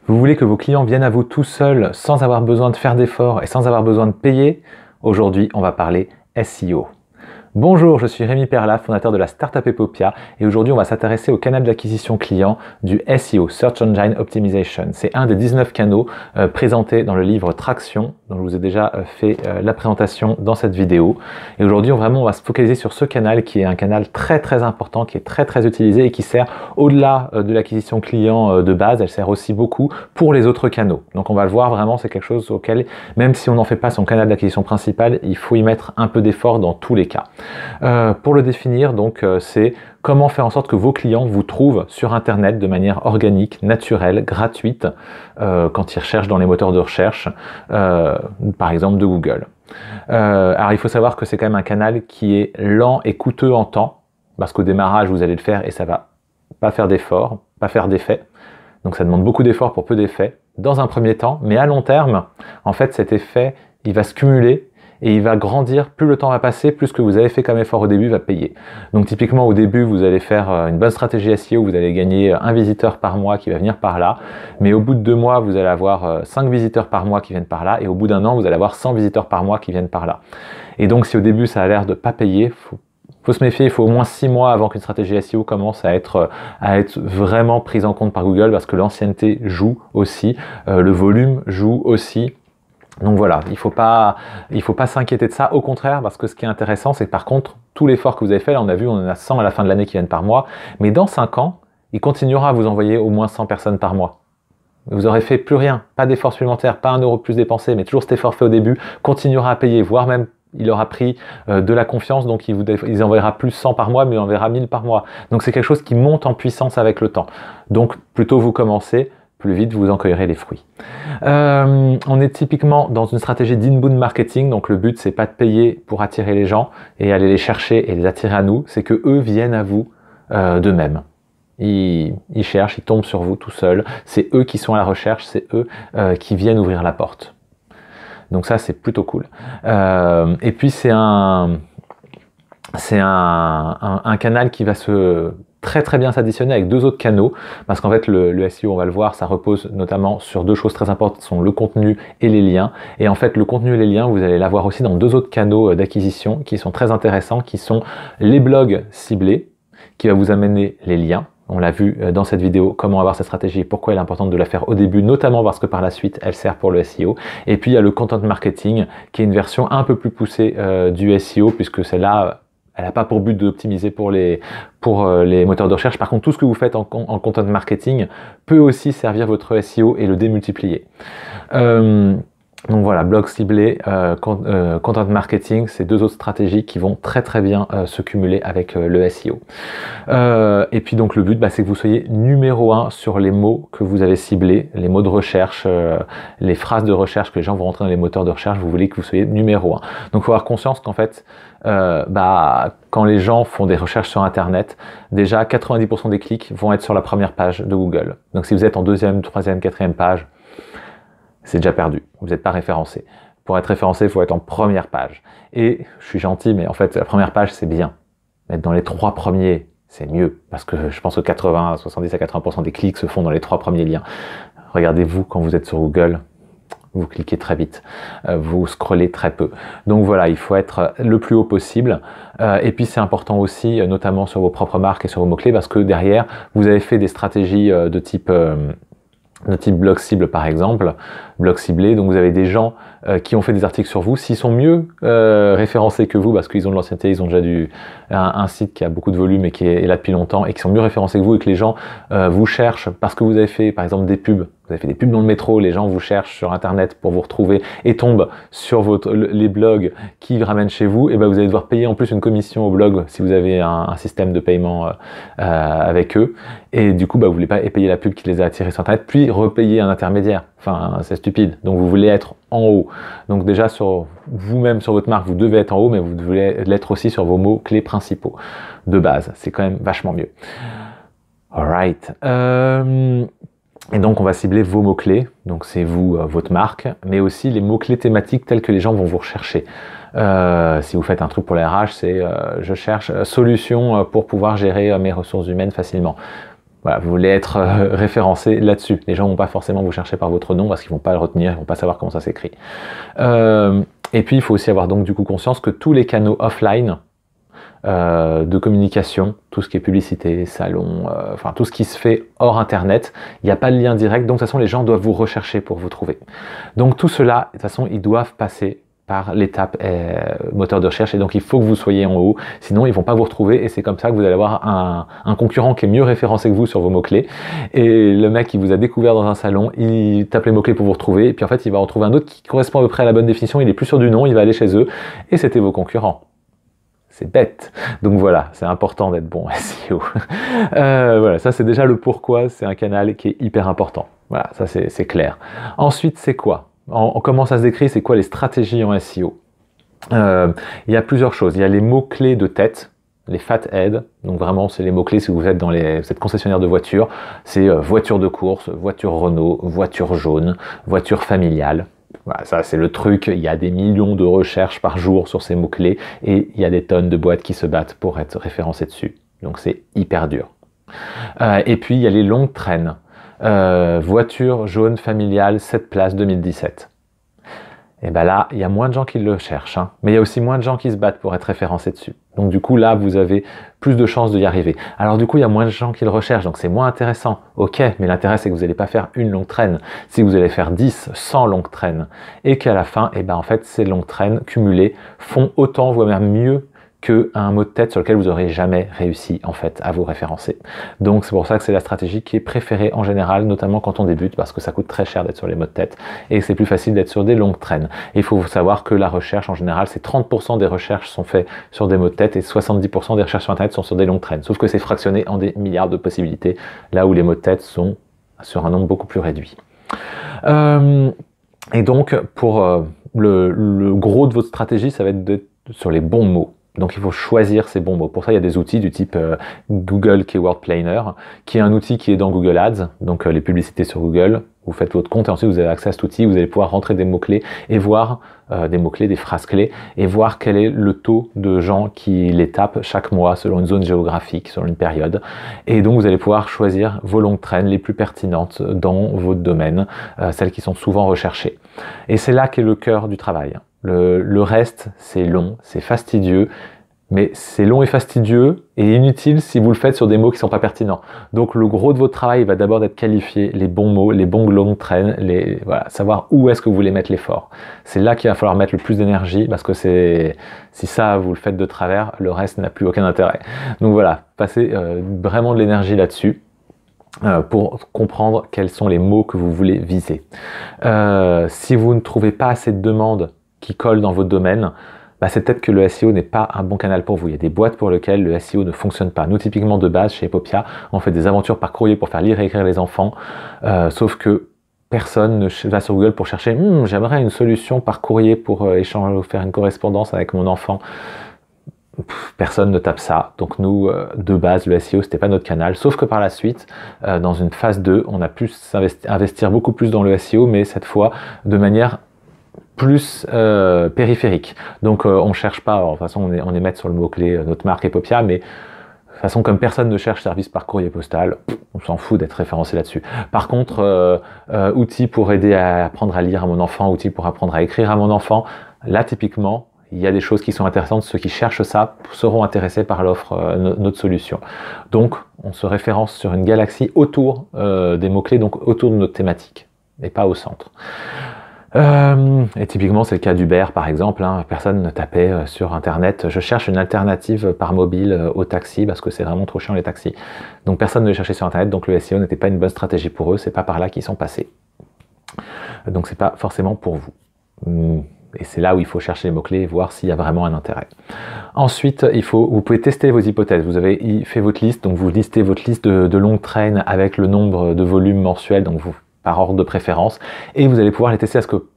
Vous voulez que vos clients viennent à vous tout seuls sans avoir besoin de faire d'efforts et sans avoir besoin de payer? Aujourd'hui, on va parler SEO. Bonjour, je suis Rémi Perla, fondateur de la startup Epopia, et aujourd'hui on va s'intéresser au canal d'acquisition client du SEO, Search Engine Optimization. C'est un des 19 canaux présentés dans le livre Traction, dont je vous ai déjà fait la présentation dans cette vidéo. Et aujourd'hui on va se focaliser sur ce canal qui est un canal très important, qui est très utilisé et qui sert au-delà de l'acquisition client de base, elle sert aussi beaucoup pour les autres canaux. Donc on va le voir vraiment, c'est quelque chose auquel, même si on n'en fait pas son canal d'acquisition principal, il faut y mettre un peu d'effort dans tous les cas. Pour le définir, donc, c'est comment faire en sorte que vos clients vous trouvent sur Internet de manière organique, naturelle, gratuite, quand ils recherchent dans les moteurs de recherche, par exemple de Google. Alors il faut savoir que c'est quand même un canal qui est lent et coûteux en temps, parce qu'au démarrage vous allez le faire et ça va pas faire d'effort, pas faire d'effet. Donc ça demande beaucoup d'efforts pour peu d'effets dans un premier temps, mais à long terme, en fait cet effet, il va se cumuler et il va grandir, plus le temps va passer, plus ce que vous avez fait comme effort au début va payer. Donc typiquement au début, vous allez faire une bonne stratégie SEO, vous allez gagner un visiteur par mois qui va venir par là, mais au bout de 2 mois, vous allez avoir 5 visiteurs par mois qui viennent par là, et au bout d'1 an, vous allez avoir 100 visiteurs par mois qui viennent par là. Et donc si au début ça a l'air de pas payer, faut se méfier, il faut au moins 6 mois avant qu'une stratégie SEO commence à être vraiment prise en compte par Google, parce que l'ancienneté joue aussi, le volume joue aussi. Donc voilà, il faut pas s'inquiéter de ça, au contraire, parce que ce qui est intéressant, c'est que par contre, tout l'effort que vous avez fait, là on a vu, on en a 100 à la fin de l'année qui viennent par mois, mais dans 5 ans, il continuera à vous envoyer au moins 100 personnes par mois. Vous aurez fait plus rien, pas d'effort supplémentaire, pas 1 euro de plus dépensé, mais toujours cet effort fait au début, continuera à payer, voire même il aura pris de la confiance, donc il enverra plus 100 par mois, mais il enverra 1000 par mois. Donc c'est quelque chose qui monte en puissance avec le temps. Donc plutôt vous commencez, plus vite vous en cueillerez les fruits. On est typiquement dans une stratégie d'inbound marketing, donc le but c'est pas de payer pour attirer les gens et aller les chercher et les attirer à nous, c'est que eux viennent à vous d'eux-mêmes. Ils cherchent, ils tombent sur vous tout seuls, c'est eux qui sont à la recherche, c'est eux qui viennent ouvrir la porte. Donc ça c'est plutôt cool. Et puis c'est un canal qui va se très bien s'additionner avec 2 autres canaux, parce qu'en fait le SEO, on va le voir, ça repose notamment sur 2 choses très importantes, sont le contenu et les liens. Et en fait le contenu et les liens, vous allez l'avoir aussi dans 2 autres canaux d'acquisition qui sont très intéressants, qui sont les blogs ciblés, qui va vous amener les liens. On l'a vu dans cette vidéo, comment avoir cette stratégie et pourquoi il est important de la faire au début, notamment parce que par la suite, elle sert pour le SEO. Et puis il y a le content marketing, qui est une version un peu plus poussée du SEO, puisque celle-là, elle n'a pas pour but d'optimiser pour les moteurs de recherche. Par contre, tout ce que vous faites en content marketing peut aussi servir votre SEO et le démultiplier. Donc voilà, blog ciblé, content marketing, c'est 2 autres stratégies qui vont très bien se cumuler avec le SEO. Et puis donc le but, c'est que vous soyez numéro 1 sur les mots que vous avez ciblés, les mots de recherche, les phrases de recherche que les gens vont rentrer dans les moteurs de recherche, vous voulez que vous soyez numéro 1. Donc il faut avoir conscience qu'en fait, quand les gens font des recherches sur Internet, déjà 90% des clics vont être sur la première page de Google. Donc si vous êtes en 2e, 3e, 4e page, c'est déjà perdu, vous n'êtes pas référencé. Pour être référencé, il faut être en première page. Et je suis gentil, mais en fait, la première page, c'est bien. Être dans les 3 premiers, c'est mieux, parce que je pense que 70 à 80% des clics se font dans les 3 premiers liens. Regardez-vous, quand vous êtes sur Google, vous cliquez très vite, vous scrollez très peu. Donc voilà, il faut être le plus haut possible. Et puis c'est important aussi, notamment sur vos propres marques et sur vos mots-clés, parce que derrière, vous avez fait des stratégies de type blog cible par exemple, blog ciblé, donc vous avez des gens qui ont fait des articles sur vous, s'ils sont mieux référencés que vous, parce qu'ils ont de l'ancienneté, ils ont déjà un site qui a beaucoup de volume et qui est là depuis longtemps, et qui sont mieux référencés que vous, et que les gens vous cherchent parce que vous avez fait par exemple des pubs, vous avez fait des pubs dans le métro, les gens vous cherchent sur Internet pour vous retrouver et tombent sur les blogs qui ramènent chez vous, et vous allez devoir payer en plus une commission au blog si vous avez un système de paiement avec eux, et du coup vous voulez pas payer la pub qui les a attirés sur Internet, puis repayer un intermédiaire. Enfin, c'est stupide. Donc vous voulez être en haut. Donc déjà sur vous-même, sur votre marque, vous devez être en haut, mais vous devez l'être aussi sur vos mots-clés principaux de base. C'est quand même vachement mieux. Alright. Et donc on va cibler vos mots-clés. Donc c'est vous, votre marque, mais aussi les mots-clés thématiques tels que les gens vont vous rechercher. Si vous faites un truc pour les RH, c'est je cherche solution pour pouvoir gérer mes ressources humaines facilement. Voilà, vous voulez être référencé là-dessus. Les gens ne vont pas forcément vous chercher par votre nom parce qu'ils ne vont pas le retenir, ils ne vont pas savoir comment ça s'écrit. Et puis, il faut aussi avoir donc du coup conscience que tous les canaux offline de communication, tout ce qui est publicité, salon, enfin tout ce qui se fait hors Internet, il n'y a pas de lien direct, donc de toute façon les gens doivent vous rechercher pour vous trouver. Donc tout cela, de toute façon, ils doivent passer par l'étape moteur de recherche et donc il faut que vous soyez en haut, sinon ils vont pas vous retrouver et c'est comme ça que vous allez avoir un concurrent qui est mieux référencé que vous sur vos mots-clés et le mec qui vous a découvert dans un salon, il tape les mots-clés pour vous retrouver et puis en fait il va retrouver un autre qui correspond à peu près à la bonne définition, il est plus sûr du nom, il va aller chez eux et c'était vos concurrents. C'est bête. Donc voilà, c'est important d'être bon SEO. Voilà, ça c'est déjà le pourquoi, c'est un canal qui est hyper important. Voilà, ça c'est clair. Ensuite, c'est quoi? Comment ça se décrit? C'est quoi les stratégies en SEO? Il y a plusieurs choses. Il y a les mots-clés de tête, les FAT-Head. Donc vraiment, c'est les mots-clés si vous êtes vous êtes concessionnaire de voitures. C'est voiture de course, voiture Renault, voiture jaune, voiture familiale. Voilà, ça c'est le truc, il y a des millions de recherches par jour sur ces mots-clés et il y a des tonnes de boîtes qui se battent pour être référencées dessus. Donc c'est hyper dur. Et puis il y a les longues traînes. Voiture jaune familiale 7 places 2017. Et bien là, il y a moins de gens qui le cherchent, hein. Mais il y a aussi moins de gens qui se battent pour être référencés dessus. Donc du coup, là, vous avez plus de chances d'y arriver. Alors du coup, il y a moins de gens qui le recherchent, donc c'est moins intéressant. Ok, mais l'intérêt, c'est que vous n'allez pas faire une longue traîne. Si vous allez faire 10, 100 longues traînes, et qu'à la fin, en fait, ces longues traînes cumulées font autant, voire même mieux, qu'un mot de tête sur lequel vous n'aurez jamais réussi en fait à vous référencer. Donc c'est pour ça que c'est la stratégie qui est préférée en général, notamment quand on débute, parce que ça coûte très cher d'être sur les mots de tête et c'est plus facile d'être sur des longues traînes. Et il faut savoir que la recherche en général, c'est 30% des recherches sont faites sur des mots de tête et 70% des recherches sur Internet sont sur des longues traînes. Sauf que c'est fractionné en des milliards de possibilités, là où les mots de tête sont sur un nombre beaucoup plus réduit. Et donc pour le gros de votre stratégie, ça va être d'être sur les bons mots. Donc il faut choisir ces bons mots. Pour ça, il y a des outils du type Google Keyword Planner, qui est un outil qui est dans Google Ads, donc les publicités sur Google. Vous faites votre compte et ensuite vous avez accès à cet outil. Vous allez pouvoir rentrer des mots-clés et voir des mots-clés, des phrases-clés, et voir quel est le taux de gens qui les tapent chaque mois selon une zone géographique, selon une période. Et donc vous allez pouvoir choisir vos longues traînes les plus pertinentes dans votre domaine, celles qui sont souvent recherchées. Et c'est là qu'est le cœur du travail. Le reste, c'est long, c'est fastidieux, mais c'est long et fastidieux et inutile si vous le faites sur des mots qui ne sont pas pertinents. Donc le gros de votre travail va d'abord d'être qualifier les bons mots, les bons longues traînes, voilà, savoir où est-ce que vous voulez mettre l'effort. C'est là qu'il va falloir mettre le plus d'énergie parce que si ça vous le faites de travers, le reste n'a plus aucun intérêt. Donc voilà, passez vraiment de l'énergie là-dessus. Pour comprendre quels sont les mots que vous voulez viser. Si vous ne trouvez pas assez de demandes qui collent dans votre domaine, c'est peut-être que le SEO n'est pas un bon canal pour vous. Il y a des boîtes pour lesquelles le SEO ne fonctionne pas. Nous, typiquement de base, chez Epopia, on fait des aventures par courrier pour faire lire et écrire les enfants, sauf que personne ne va sur Google pour chercher « j'aimerais une solution par courrier pour faire une correspondance avec mon enfant ». Personne ne tape ça, donc nous, de base, le SEO, c'était pas notre canal, sauf que par la suite, dans une phase 2, on a pu investir beaucoup plus dans le SEO, mais cette fois, de manière plus périphérique. Donc on cherche pas, alors, de toute façon on est mettre sur le mot-clé notre marque Epopia, mais de toute façon comme personne ne cherche service par courrier postal, on s'en fout d'être référencé là-dessus. Par contre, outils pour aider à apprendre à lire à mon enfant, outils pour apprendre à écrire à mon enfant, là typiquement, il y a des choses qui sont intéressantes, ceux qui cherchent ça seront intéressés par l'offre, notre solution. Donc on se référence sur une galaxie autour des mots-clés, donc autour de notre thématique, et pas au centre. Et typiquement c'est le cas d'Uber par exemple, hein. Personne ne tapait sur internet je cherche une alternative par mobile au taxi parce que c'est vraiment trop chiant les taxis, donc personne ne les cherchait sur internet, donc le SEO n'était pas une bonne stratégie pour eux, c'est pas par là qu'ils sont passés, donc c'est pas forcément pour vous. Et c'est là où il faut chercher les mots-clés et voir s'il y a vraiment un intérêt. Ensuite, vous pouvez tester vos hypothèses. Vous avez fait votre liste, donc vous listez votre liste de longues traînes avec le nombre de volumes mensuels, donc par ordre de préférence, et vous allez pouvoir les tester à ce que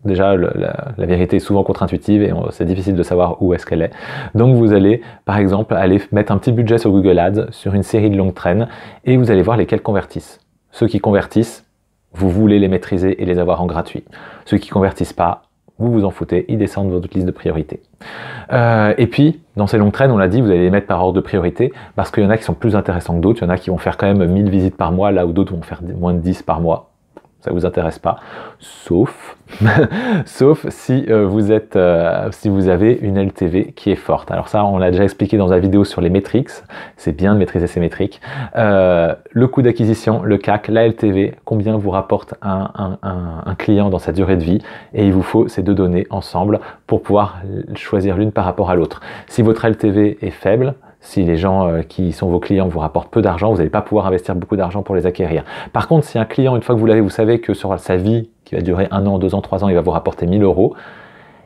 déjà la vérité est souvent contre-intuitive et c'est difficile de savoir où est-ce qu'elle est. Donc vous allez par exemple aller mettre un petit budget sur Google Ads sur une série de longues traînes et vous allez voir lesquels convertissent. Ceux qui convertissent, vous voulez les maîtriser et les avoir en gratuit. Ceux qui convertissent pas, vous vous en foutez, ils descendent de votre liste de priorité. Et puis, dans ces longues traînes, on l'a dit, vous allez les mettre par ordre de priorité, parce qu'il y en a qui sont plus intéressants que d'autres, il y en a qui vont faire quand même 1000 visites par mois, là où d'autres vont faire moins de 10 par mois. Ça vous intéresse pas, sauf si si vous avez une LTV qui est forte. Alors ça, on l'a déjà expliqué dans la vidéo sur les métriques. C'est bien de maîtriser ces métriques. Le coût d'acquisition, le CAC, la LTV, combien vous rapporte un client dans sa durée de vie, et il vous faut ces deux données ensemble pour pouvoir choisir l'une par rapport à l'autre. Si votre LTV est faible, si les gens qui sont vos clients vous rapportent peu d'argent, vous n'allez pas pouvoir investir beaucoup d'argent pour les acquérir. Par contre, si un client, une fois que vous l'avez, vous savez que sur sa vie, qui va durer 1 an, 2 ans, 3 ans, il va vous rapporter 1000 euros,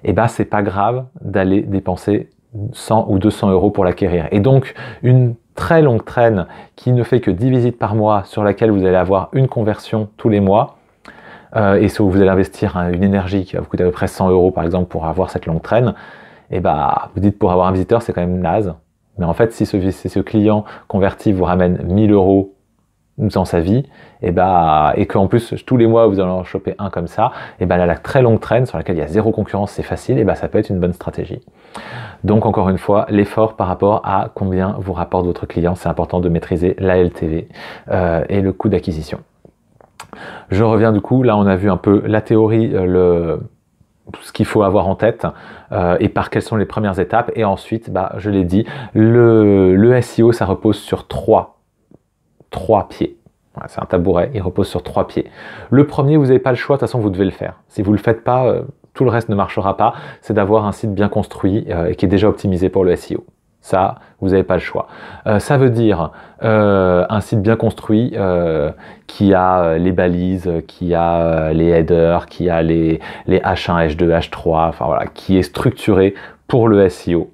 eh ben, c'est pas grave d'aller dépenser 100 ou 200 euros pour l'acquérir. Et donc, une très longue traîne qui ne fait que 10 visites par mois, sur laquelle vous allez avoir une conversion tous les mois, et si vous allez investir une énergie qui va vous coûter à peu près 100 euros, par exemple, pour avoir cette longue traîne, eh ben, vous dites pour avoir un visiteur, c'est quand même naze. Mais en fait, si ce client converti vous ramène 1000 euros dans sa vie, et qu'en plus, tous les mois, vous allez en choper un comme ça, et ben là, la très longue traîne sur laquelle il y a zéro concurrence, c'est facile, et ben ça peut être une bonne stratégie. Donc, encore une fois, l'effort par rapport à combien vous rapporte votre client, c'est important de maîtriser la LTV et le coût d'acquisition. Je reviens du coup, là, on a vu un peu la théorie, ce qu'il faut avoir en tête et par quelles sont les premières étapes. Et ensuite, je l'ai dit, le SEO, ça repose sur trois pieds. Voilà, c'est un tabouret, il repose sur 3 pieds. Le premier, vous n'avez pas le choix, de toute façon, vous devez le faire. Si vous ne le faites pas, tout le reste ne marchera pas. C'est d'avoir un site bien construit et qui est déjà optimisé pour le SEO. Ça, vous n'avez pas le choix. Ça veut dire un site bien construit qui a les balises, qui a les headers, qui a les H1, H2, H3, enfin voilà, qui est structuré pour le SEO,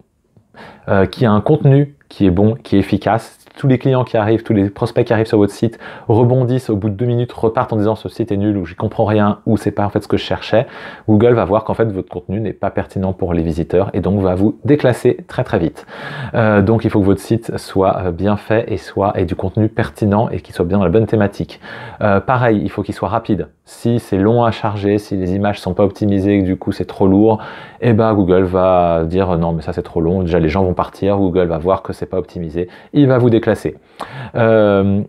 qui a un contenu qui est bon, qui est efficace. Tous les clients qui arrivent, tous les prospects qui arrivent sur votre site rebondissent au bout de 2 minutes, repartent en disant ce site est nul ou j'y comprends rien ou c'est pas en fait ce que je cherchais. Google va voir qu'en fait votre contenu n'est pas pertinent pour les visiteurs et donc va vous déclasser très très vite. Donc il faut que votre site soit bien fait et du contenu pertinent et qu'il soit bien dans la bonne thématique. Pareil, il faut qu'il soit rapide. Si c'est long à charger, si les images sont pas optimisées et que du coup c'est trop lourd, et Google va dire non mais ça c'est trop long, déjà les gens vont partir, Google va voir que c'est pas optimisé, il va vous déclasser.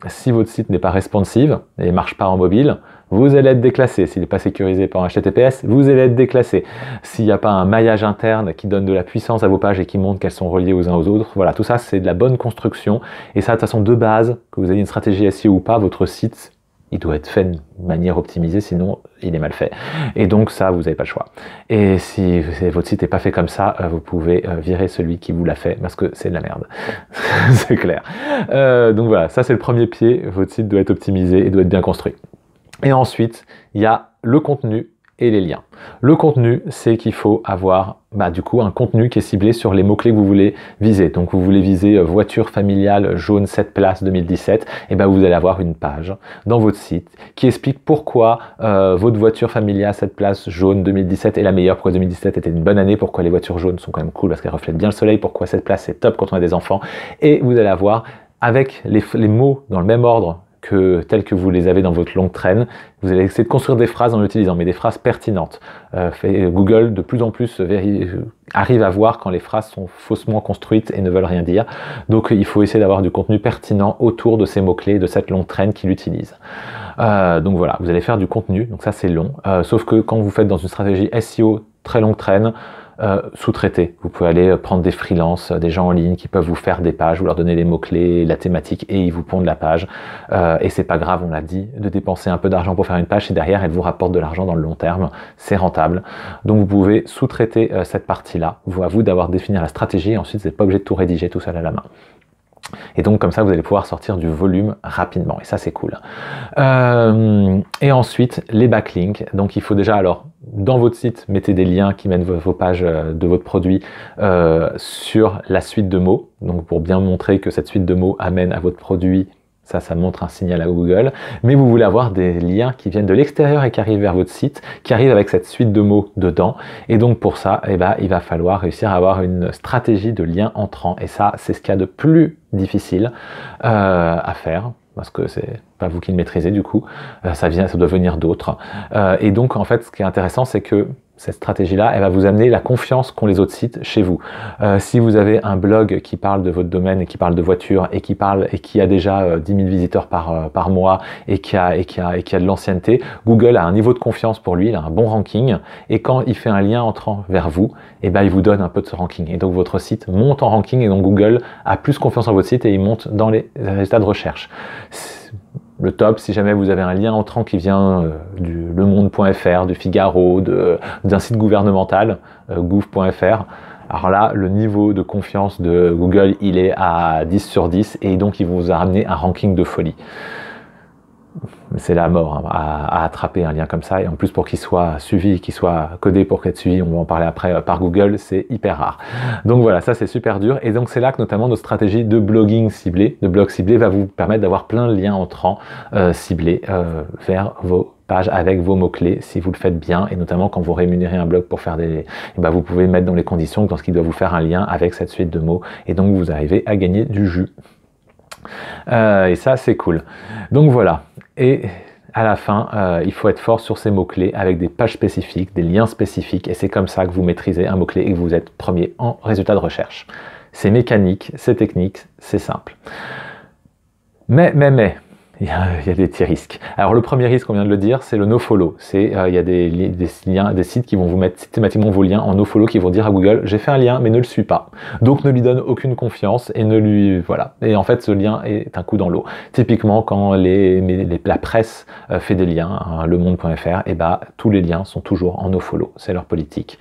Si votre site n'est pas responsive et marche pas en mobile, vous allez être déclassé. S'il n'est pas sécurisé par un HTTPS, vous allez être déclassé. S'il n'y a pas un maillage interne qui donne de la puissance à vos pages et qui montre qu'elles sont reliées aux uns aux autres, voilà, tout ça c'est de la bonne construction et ça de toute façon de base, que vous ayez une stratégie SEO ou pas, votre site il doit être fait de manière optimisée, sinon il est mal fait. Et donc ça, vous n'avez pas le choix. Et si votre site n'est pas fait comme ça, vous pouvez virer celui qui vous l'a fait, parce que c'est de la merde. C'est clair. Donc voilà, ça c'est le premier pied, votre site doit être optimisé et doit être bien construit. Et ensuite, il y a le contenu et les liens. Le contenu, c'est qu'il faut avoir du coup un contenu qui est ciblé sur les mots-clés que vous voulez viser. Donc vous voulez viser voiture familiale jaune 7 places 2017, et vous allez avoir une page dans votre site qui explique pourquoi votre voiture familiale 7 places jaune 2017 est la meilleure, pourquoi 2017 était une bonne année, pourquoi les voitures jaunes sont quand même cool parce qu'elles reflètent bien le soleil, pourquoi cette place c'est top quand on a des enfants, et vous allez avoir avec les mots dans le même ordre tels que vous les avez dans votre longue traîne, vous allez essayer de construire des phrases en utilisant, mais des phrases pertinentes. Google, de plus en plus, arrive à voir quand les phrases sont faussement construites et ne veulent rien dire. Donc, il faut essayer d'avoir du contenu pertinent autour de ces mots-clés, de cette longue traîne qu'il utilise. Donc voilà, vous allez faire du contenu, donc ça c'est long. Sauf que quand vous faites dans une stratégie SEO très longue traîne, sous-traiter. Vous pouvez aller prendre des freelances, des gens en ligne qui peuvent vous faire des pages, vous leur donner les mots-clés, la thématique et ils vous pondent la page. Et c'est pas grave, on l'a dit, de dépenser un peu d'argent pour faire une page si derrière elle vous rapporte de l'argent dans le long terme, c'est rentable. Donc vous pouvez sous-traiter cette partie-là. À vous d'avoir défini la stratégie et ensuite vous n'êtes pas obligé de tout rédiger tout seul à la main. Et donc comme ça vous allez pouvoir sortir du volume rapidement et ça c'est cool. Et ensuite les backlinks, donc il faut déjà alors dans votre site mettez des liens qui mènent vos pages de votre produit sur la suite de mots, donc pour bien montrer que cette suite de mots amène à votre produit. Ça montre un signal à Google, mais vous voulez avoir des liens qui viennent de l'extérieur et qui arrivent vers votre site, qui arrivent avec cette suite de mots dedans. Et donc pour ça, il va falloir réussir à avoir une stratégie de liens entrants. Et ça, c'est ce qu'il y a de plus difficile à faire, parce que c'est pas vous qui le maîtrisez du coup, ça doit venir d'autres. Et donc en fait, ce qui est intéressant, c'est que cette stratégie-là, elle va vous amener la confiance qu'ont les autres sites chez vous. Si vous avez un blog qui parle de votre domaine et qui parle de voitures et qui a déjà 10 000 visiteurs par mois et qui a de l'ancienneté, Google a un niveau de confiance pour lui, il a un bon ranking, et quand il fait un lien entrant vers vous, eh ben, il vous donne un peu de ce ranking. Et donc votre site monte en ranking et donc Google a plus confiance en votre site et il monte dans les résultats de recherche. Le top, si jamais vous avez un lien entrant qui vient du lemonde.fr, du Figaro, d'un site gouvernemental, gouv.fr, alors là, le niveau de confiance de Google, il est à 10 sur 10 et donc il vous a ramené un ranking de folie. C'est la mort hein, à attraper un lien comme ça, et en plus pour qu'il soit suivi, qu'il soit codé pour être suivi, on va en parler après par Google, c'est hyper rare. Donc voilà, ça c'est super dur, et donc c'est là que notamment notre stratégie de blogging ciblé, de blog ciblé, va vous permettre d'avoir plein de liens entrants ciblés vers vos pages avec vos mots-clés si vous le faites bien, et notamment quand vous rémunérez un blog pour faire vous pouvez mettre dans les conditions lorsqu'il doit vous faire un lien avec cette suite de mots, et donc vous arrivez à gagner du jus. Et ça c'est cool. Donc voilà, et à la fin il faut être fort sur ces mots-clés avec des pages spécifiques, des liens spécifiques, et c'est comme ça que vous maîtrisez un mot-clé et que vous êtes premier en résultat de recherche. C'est mécanique, c'est technique, c'est simple. Mais il y a des petits risques. Alors le premier risque, on vient de le dire, c'est le nofollow. Il y a des liens, des sites qui vont vous mettre systématiquement vos liens en nofollow, qui vont dire à Google, j'ai fait un lien mais ne le suis pas. Donc ne lui donne aucune confiance et ne lui... Voilà. Et en fait ce lien est un coup dans l'eau. Typiquement quand la presse fait des liens, hein, lemonde.fr, et tous les liens sont toujours en nofollow. C'est leur politique.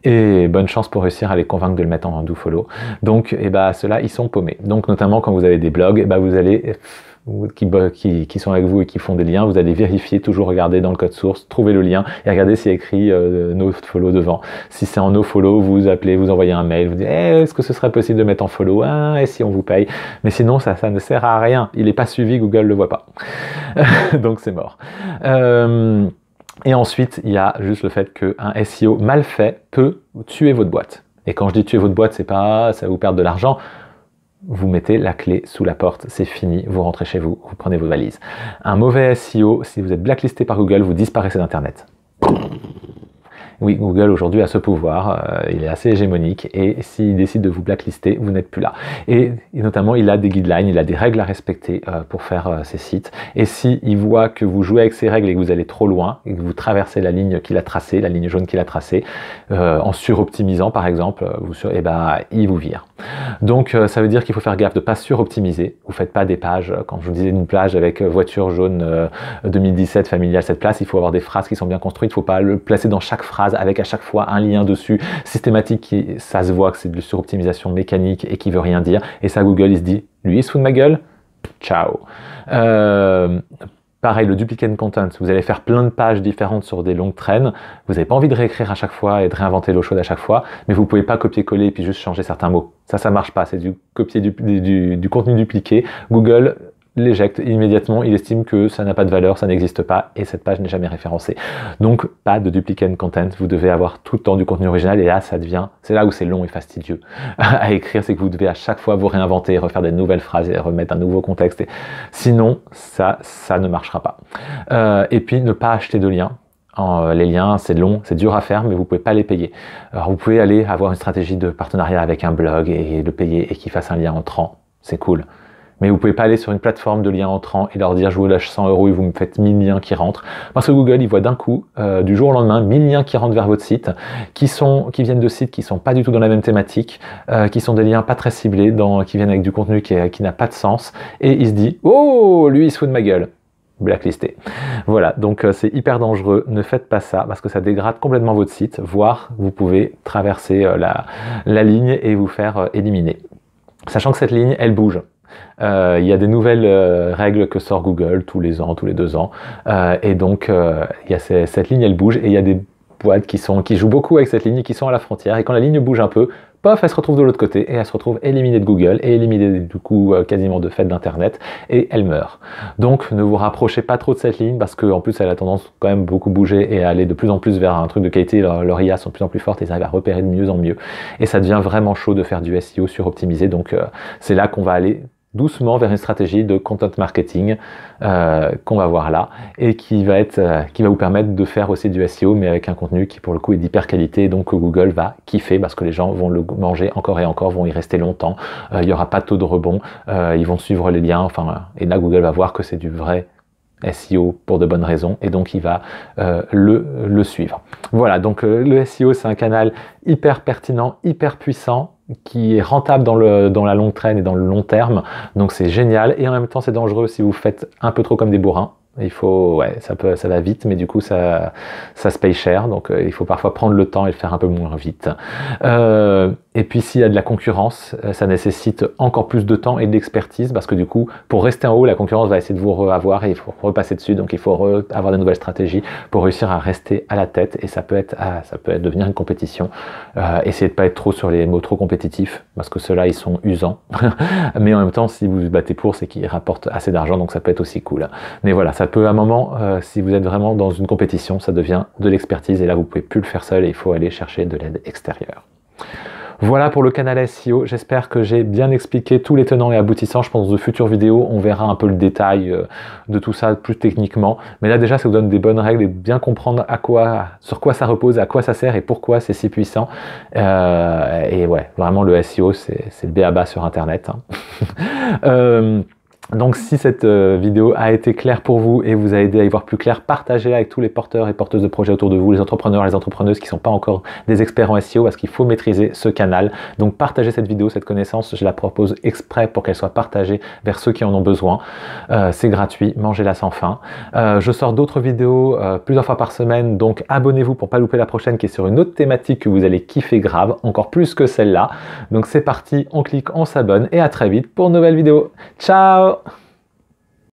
Et bonne chance pour réussir à les convaincre de le mettre en dofollow. Donc ceux-là, ils sont paumés. Donc notamment quand vous avez des blogs, vous allez... qui sont avec vous et qui font des liens, vous allez vérifier, toujours regarder dans le code source, trouver le lien et regarder s'il y a écrit nofollow devant. Si c'est en nofollow, vous appelez, vous envoyez un mail, vous dites est-ce que ce serait possible de mettre en follow, et si on vous paye. Mais sinon ça ne sert à rien, il n'est pas suivi, Google ne le voit pas. Donc c'est mort. Et ensuite, il y a juste le fait qu'un SEO mal fait peut tuer votre boîte. Et quand je dis tuer votre boîte, c'est pas ça va vous perdre de l'argent. Vous mettez la clé sous la porte, c'est fini, vous rentrez chez vous, vous prenez vos valises. Un mauvais SEO, si vous êtes blacklisté par Google, vous disparaissez d'Internet. Oui, Google aujourd'hui a ce pouvoir, il est assez hégémonique, et s'il décide de vous blacklister, vous n'êtes plus là. Et notamment, il a des guidelines, il a des règles à respecter pour faire ces sites. Et s'il voit que vous jouez avec ces règles et que vous allez trop loin, et que vous traversez la ligne qu'il a tracée, la ligne jaune qu'il a tracée, en suroptimisant par exemple, il vous vire. Donc ça veut dire qu'il faut faire gaffe de ne pas suroptimiser. Vous ne faites pas des pages, quand je vous disais une plage avec voiture jaune 2017 familiale cette place, il faut avoir des phrases qui sont bien construites, il ne faut pas le placer dans chaque phrase avec à chaque fois un lien dessus systématique, ça se voit que c'est de la suroptimisation mécanique et qui veut rien dire. Et ça, Google, il se dit, lui, il se fout de ma gueule, ciao. Pareil, le duplicate content, vous allez faire plein de pages différentes sur des longues traînes, vous n'avez pas envie de réécrire à chaque fois et de réinventer l'eau chaude à chaque fois, mais vous pouvez pas copier-coller et puis juste changer certains mots. Ça marche pas, c'est du copier du contenu dupliqué. Google l'éjecte immédiatement, il estime que ça n'a pas de valeur, ça n'existe pas, et cette page n'est jamais référencée. Donc, pas de duplicate content, vous devez avoir tout le temps du contenu original, et là, c'est là où c'est long et fastidieux à écrire, c'est que vous devez à chaque fois vous réinventer, refaire des nouvelles phrases et remettre un nouveau contexte. Sinon, ça ne marchera pas. Et puis, ne pas acheter de liens. Les liens, c'est long, c'est dur à faire, mais vous pouvez pas les payer. Alors, vous pouvez aller avoir une stratégie de partenariat avec un blog et le payer et qu'il fasse un lien entrant. C'est cool. Mais vous pouvez pas aller sur une plateforme de liens entrants et leur dire je vous lâche 100 € et vous me faites 1000 liens qui rentrent. Parce que Google, il voit d'un coup, du jour au lendemain, 1000 liens qui rentrent vers votre site, qui viennent de sites qui sont pas du tout dans la même thématique, qui sont des liens pas très ciblés, qui viennent avec du contenu qui n'a pas de sens. Et il se dit, oh, lui, il se fout de ma gueule. Blacklisté. Voilà, donc c'est hyper dangereux, ne faites pas ça parce que ça dégrade complètement votre site, voire vous pouvez traverser la ligne et vous faire éliminer. Sachant que cette ligne, elle bouge. Il y a des nouvelles règles que sort Google tous les ans, tous les 2 ans, et donc il y a cette ligne, elle bouge, et il y a des boîtes qui jouent beaucoup avec cette ligne et qui sont à la frontière, et quand la ligne bouge un peu, pof, elle se retrouve de l'autre côté, et elle se retrouve éliminée de Google, et éliminée du coup quasiment de fait d'Internet, et elle meurt. Donc ne vous rapprochez pas trop de cette ligne, parce qu'en plus elle a tendance quand même beaucoup bouger, et à aller de plus en plus vers un truc de qualité, leurs IA sont de plus en plus fortes, et ils arrivent à repérer de mieux en mieux, et ça devient vraiment chaud de faire du SEO suroptimisé, donc c'est là qu'on va aller doucement vers une stratégie de content marketing qu'on va voir là et qui va vous permettre de faire aussi du SEO mais avec un contenu qui pour le coup est d'hyper qualité, donc Google va kiffer parce que les gens vont le manger encore et encore, vont y rester longtemps, il n'y aura pas de taux de rebond, ils vont suivre les liens, enfin, et là Google va voir que c'est du vrai SEO pour de bonnes raisons et donc il va le suivre. Voilà, donc le SEO c'est un canal hyper pertinent, hyper puissant, qui est rentable dans la longue traîne et dans le long terme, donc c'est génial, et en même temps c'est dangereux si vous faites un peu trop comme des bourrins. Il faut, ouais, ça va vite, mais du coup ça se paye cher, donc il faut parfois prendre le temps et le faire un peu moins vite. Et puis s'il y a de la concurrence, ça nécessite encore plus de temps et d'expertise, parce que du coup, pour rester en haut, la concurrence va essayer de vous avoir et il faut repasser dessus, donc il faut avoir de nouvelles stratégies pour réussir à rester à la tête, et ça peut devenir une compétition. Essayez de pas être trop sur les mots trop compétitifs, parce que ceux-là ils sont usants, mais en même temps, si vous vous battez pour, c'est qu'ils rapportent assez d'argent, donc ça peut être aussi cool. Mais voilà, ça peut à un moment, si vous êtes vraiment dans une compétition, ça devient de l'expertise, et là vous pouvez plus le faire seul et il faut aller chercher de l'aide extérieure. Voilà pour le canal SEO, j'espère que j'ai bien expliqué tous les tenants et aboutissants. Je pense que dans de futures vidéos, on verra un peu le détail de tout ça plus techniquement. Mais là déjà, ça vous donne des bonnes règles et bien comprendre sur quoi ça repose, à quoi ça sert et pourquoi c'est si puissant. Et ouais, vraiment le SEO, c'est le b.a.-ba sur Internet. Hein. Donc si cette vidéo a été claire pour vous et vous a aidé à y voir plus clair, partagez-la avec tous les porteurs et porteuses de projets autour de vous, les entrepreneurs et les entrepreneuses qui ne sont pas encore des experts en SEO, parce qu'il faut maîtriser ce canal. Donc partagez cette vidéo, cette connaissance, je la propose exprès pour qu'elle soit partagée vers ceux qui en ont besoin. C'est gratuit, mangez-la sans faim. Je sors d'autres vidéos plusieurs fois par semaine, donc abonnez-vous pour pas louper la prochaine qui est sur une autre thématique que vous allez kiffer grave, encore plus que celle-là. Donc c'est parti, on clique, on s'abonne et à très vite pour une nouvelle vidéo. Ciao!